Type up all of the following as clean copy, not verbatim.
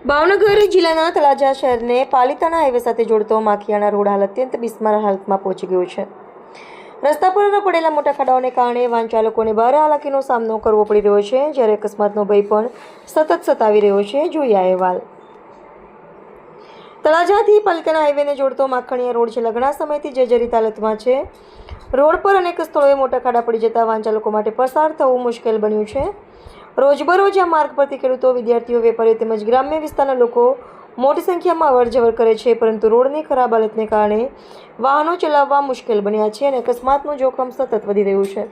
ભાવનગર જિલ્લાના તળાજા શહેરને પાલિતાણા હાઈવે સાથે જોડતો માખીયાણા રોડ હાલ અત્યંત બિસ્માર હાલતમાં પહોંચી ગયો છે. રસ્તા પર પડેલા મોટા ખાડાઓને કારણે વાહન ચાલકોને ભારે હાલાકીનો સામનો કરવો પડી રહ્યો છે, જ્યારે અકસ્માતનો ભય પણ સતત સતાવી રહ્યો છે. જોઈએ આ અહેવાલ. તળાજાથી પાલિતાણા હાઈવેને જોડતો માખણીયા રોડ છેલ્લા ઘણા સમયથી જર્જરિત હાલતમાં છે. રોડ પર અનેક સ્થળોએ મોટા ખાડા પડી જતા વાહન ચાલકો માટે પસાર થવું મુશ્કેલ બન્યું છે. રોજબરોજ આ માર્ગ પરથી ખેડૂતો, વિદ્યાર્થીઓ, વેપારીઓ તેમજ ગ્રામ્ય વિસ્તારના લોકો મોટી સંખ્યામાં અવરજવર કરે છે, પરંતુ રોડની ખરાબ હાલતને કારણે વાહનો ચલાવવા મુશ્કેલ બન્યા છે અને અકસ્માતનું જોખમ સતત વધી રહ્યું છે.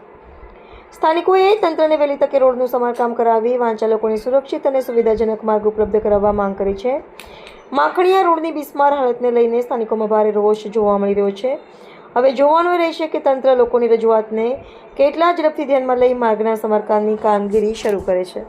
સ્થાનિકોએ તંત્રને વહેલી તકે રોડનું સમારકામ કરાવી વાહન ચાલકોને સુરક્ષિત અને સુવિધાજનક માર્ગ ઉપલબ્ધ કરાવવા માંગ કરી છે. માખણીયા રોડની બિસ્માર હાલતને લઈને સ્થાનિકોમાં ભારે રોષ જોવા મળી રહ્યો છે. હવે જોવાનું રહેશે કે તંત્ર લોકોની રજૂઆતને કેટલા ઝડપથી ધ્યાનમાં લઈ માર્ગના સમારકામની કામગીરી શરૂ કરે છે.